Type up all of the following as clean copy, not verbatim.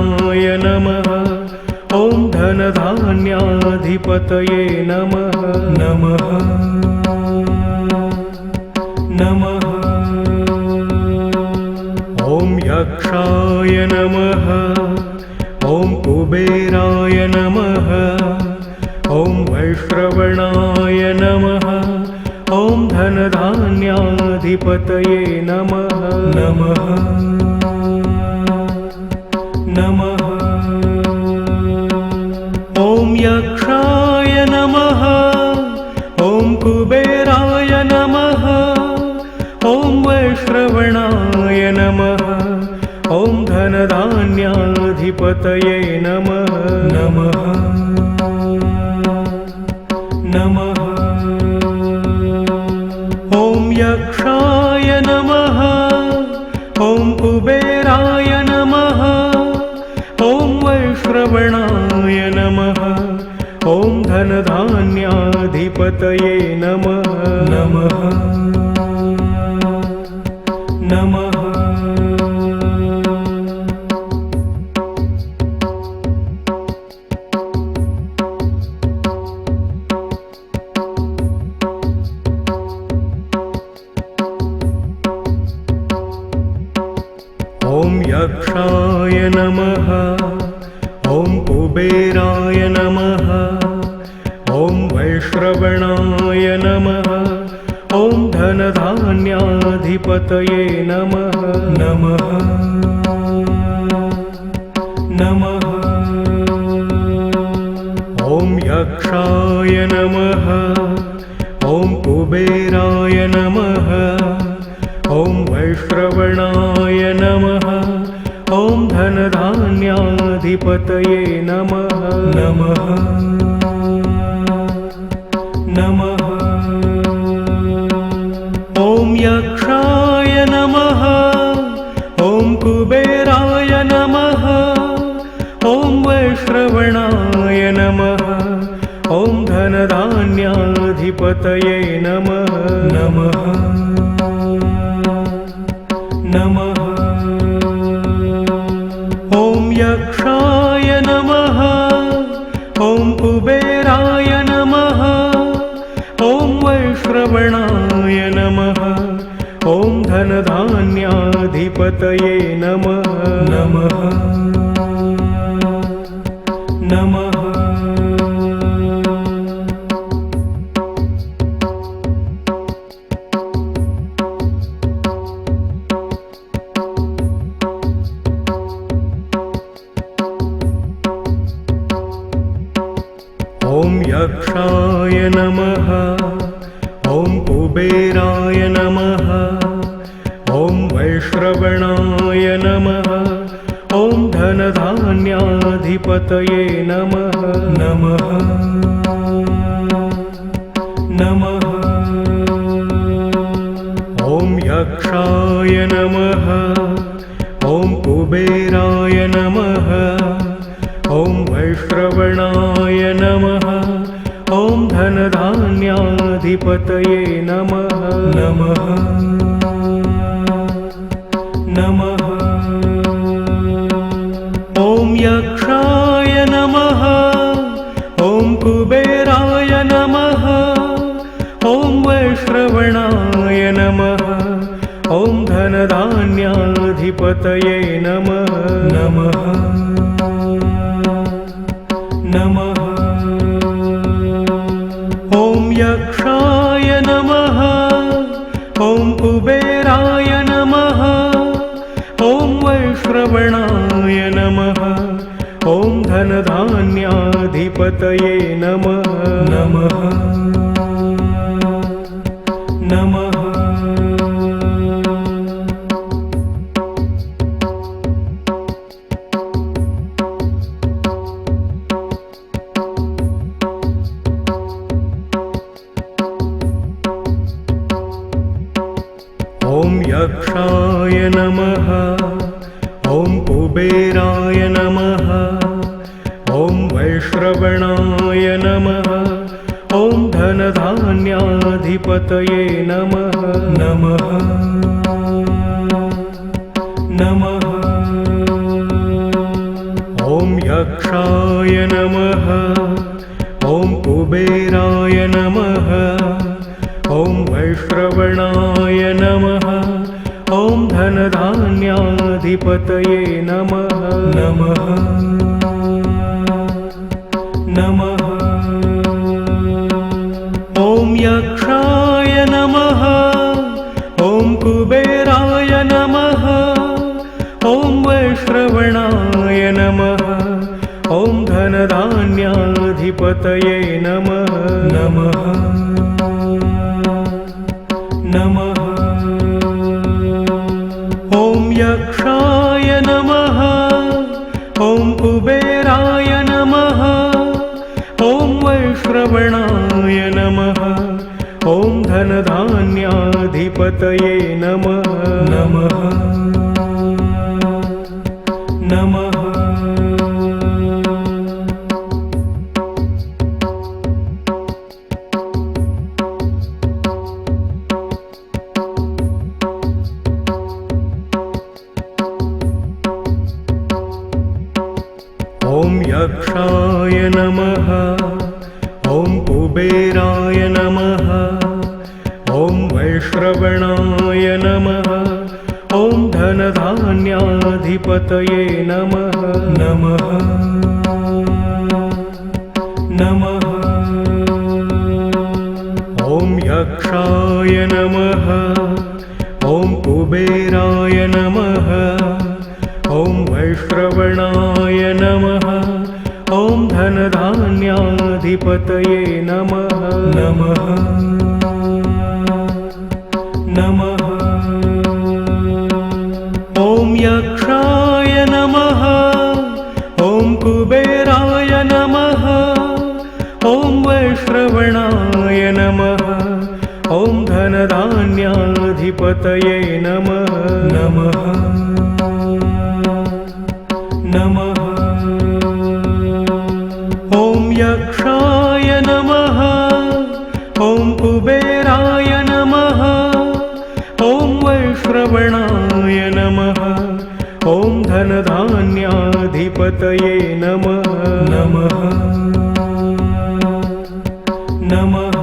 नमः। ॐ धनधान्याधिपतये नमः नमः नमः। ॐ यक्षाय नमः। ॐ कुबेराय नमः। ॐ वैश्रवणाय नमः। ॐ धनधान्याधिपतये नमः नमः नमः। ॐ यक्षाय नमः। ॐ कुबेराय नमः। ॐ वैश्रवणाय नमः। ॐ धनधान्याधिपतये नमः नमः नमः। ॐ यक्षाय नमः। ॐ कुबेराय नमः। ॐ वैश्रवणाय नमः। ॐ धनधान्याधिपतये नमः नमः नमः। ॐ यक्षाय नमः। ॐ कुबेराय नमः। ॐ वैश्रवणाय नमः। ॐ धनधान्याधिपतये नमः नमः नमः। ॐ यक्षाय नमः। ॐ कुबेराय नमः। ॐ वैश्रवणाय नमः। ॐ धनधान्याधिपतये नमः नमः नमः। ॐ यक्षाय नमः। ॐ कुबेराय नमः। ॐ वैश्रवणाय नमः। ॐ धनधान्याधिपतये नमः नमः नमः। ॐ यक्षाय नमः। ॐ कुबेराय नमः। ॐ वैश्रवणाय नमः। ॐ धनधान्याधिपतये नमः नमः नमः। ॐ यक्षाय नमः। ॐ कुबेराय नमः। ॐ वैश्रवणाय नमः। ॐ धनधान्याधिपतये नमः नमः नमः। ॐ यक्षाय नमः। ॐ कुबेराय नमः। ॐ वैश्रवणाय नमः। ॐ धनधान्याधिपतये नमः नमः नमः। ॐ यक्षाय नमः। ॐ कुबेराय नमः। ॐ वैश्रवणाय नमः। ॐ धनधान्याधिपतये नमः नमः नमः। ॐ यक्षाय नमः। ॐ कुबेराय नमः। ॐ वैश्रवणाय नमः। ॐ धनधान्याधिपतये नमः नमः नमः। ॐ यक्षाय नमः। ॐ कुबेराय नमः। ॐ वैश्रवणाय नमः। ॐ धनधान्याधिपतये नमः नमः नमः। यक्षाय नमः ॐ कुबेराय नमः ॐ वैश्रवणाय नमः ॐ धनधान्याधिपतये नमः नमः नमः ॐ यक्षाय नमः ॐ कुबेराय नमः ॐ वैश्रवणाय नमः ॐ धनधान्याधिपतये नमः नमः नमः ॐ यक्षाय नमः ॐ कुबेराय नमः ॐ वैश्रवणाय नमः ॐ धनधान्याधिपतये नमः नमः नमः ॐ यक्षाय नमः ॐ कुबेराय नमः ॐ वैश्रवणाय नमः ॐ धनधान्याधिपतये नमः नमः नमः ॐ यक्षाय नमः ॐ कुबेराय नमः ॐ वैश्रवणाय नमः ॐ धनधान्याधिपतये नमः नमः नमः ॐ यक्षाय नमः ॐ कुबेराय नमः ॐ वैश्रवणाय नमः ॐ धनधान्याधिपतये नमः नमः नमः ॐ यक्षाय नमः ॐ कुबेराय नमः ॐ वैश्रवणाय नमः ॐ धनधान्याधिपतये नमः नमः नमः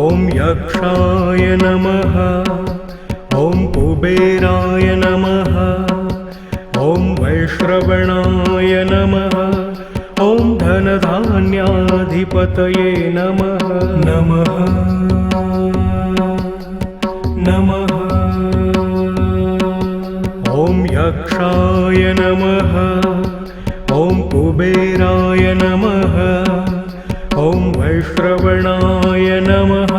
ॐ यक्षाय नमः ॐ कुबेराय नमः ॐ वैश्रवणाय नमः ॐ धनधान्याधिपतये नमः नमः नमः ॐ यक्षाय नमः ॐ कुबेराय नमः ॐ वैश्रवणाय नमः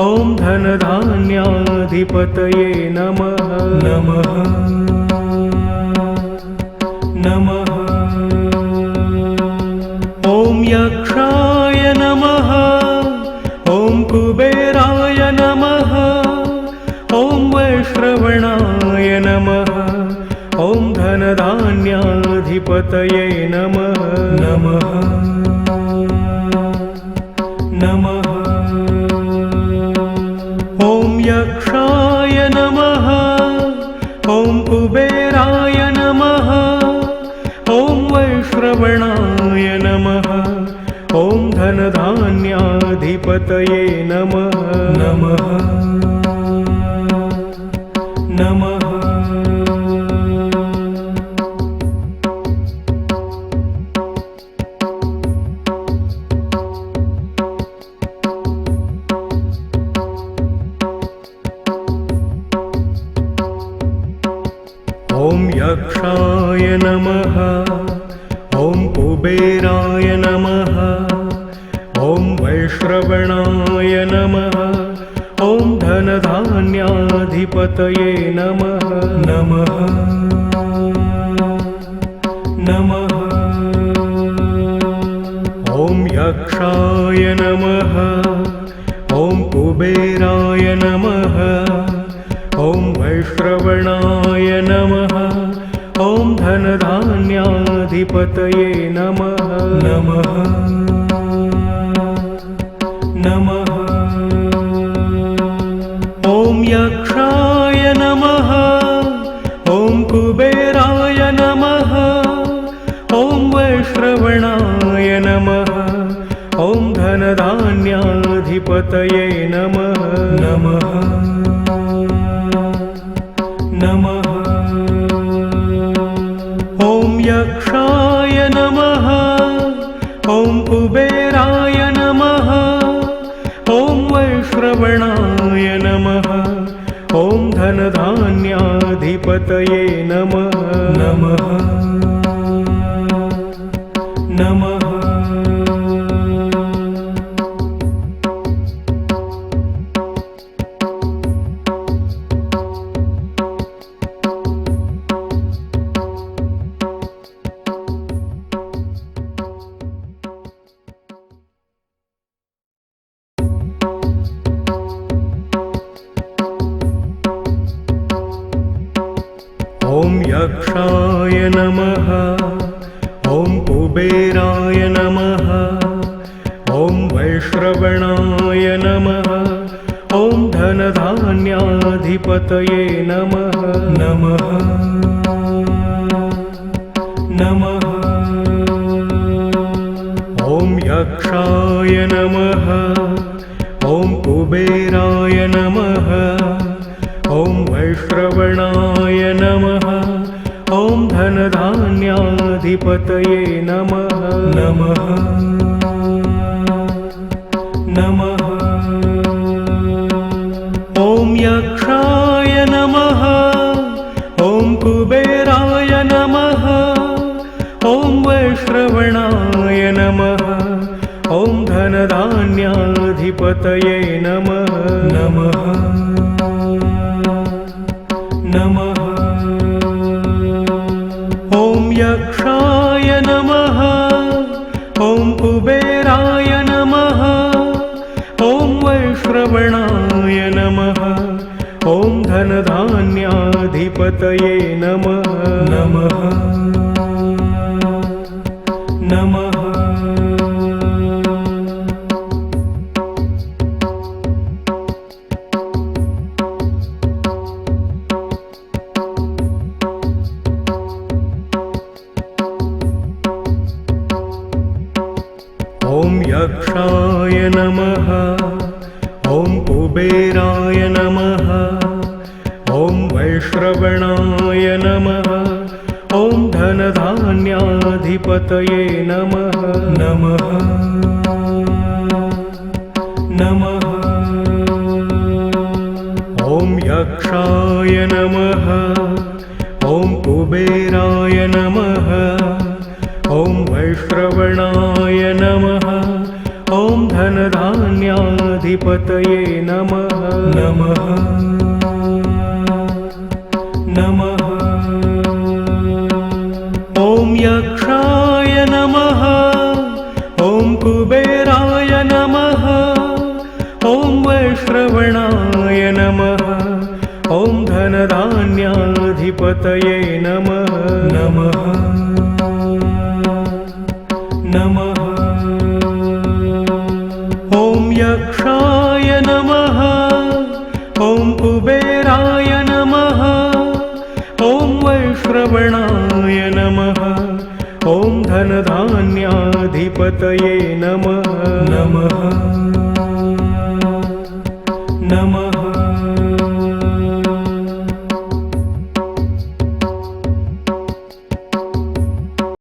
ॐ धनधान्याधिपतये नमः नमः नमः ॐ यक्षाय नमः ॐ कुबेराय नमः ॐ वैश्रवणाय नमः ॐ धनधान्याधिपतये नमः नमः नमः ॐ यक्षाय नमः ॐ कुबेराय नमः ॐ वैश्रवणाय नमः ॐ धनधान्याधिपतये नमः नमः नमः ॐ यक्षाय नमः ॐ कुबेराय नमः ॐ वैश्रवणाय नमः ॐ धनधान्याधिपतये नमः नमः नमः ॐ यक्षाय नमः ॐ कुबेराय नमः ॐ वैश्रवणाय नमः ॐ धनधान्याधिपतये नमः नमः नमः ॐ यक्षाय नमः ॐ कुबेराय नमः ॐ वैश्रवणाय नमः ॐ धनधान्याधिपतये नमः नमः नमः ॐ यक्षाय नमः ॐ कुबेराय नमः ॐ वैश्रवणाय नमः ॐ धनधान्याधिपतये नमः नमः नमः ॐ यक्षाय नमः ॐ कुबेराय नमः ॐ वैश्रवणाय नमः ॐ धनधान्याधिपतये नमः नमः नमः ॐ यक्षाय नमः ॐ कुबेराय नमः ॐ वैश्रवणाय नमः ॐ धनधान्याधिपतये नमः नमः नमः ॐ यक्षाय नमः ॐ कुबेराय नमः ॐ वैश्रवणाय नमः ॐ धनधान्याधिपतये नमः नमः नमः ॐ यक्षाय नमः ॐ कुबेराय नमः ॐ वैश्रवणाय नमः ॐ धनधान्याधिपतये नमः नमः नमः ॐ यक्षाय नमः ॐ कुबेराय नमः ॐ वैश्रवणाय नमः ॐ धनधान्याधिपतये नमः नमः नमः ॐ यक्षाय नमः ॐ कुबेराय नमः ॐ वैश्रवणाय नमः ॐ धनधान्याधिपतये नमः नमः नमः ॐ यक्षाय नमः ॐ कुबेराय नमः ॐ वैश्रवणाय नमः ॐ धनधान्याधिपतये नमः नमः नमः ॐ यक्षाय नमः ॐ कुबेराय नमः ॐ वैश्रवणाय नमः ॐ धनधान्याधिपतये नमः नमः नमः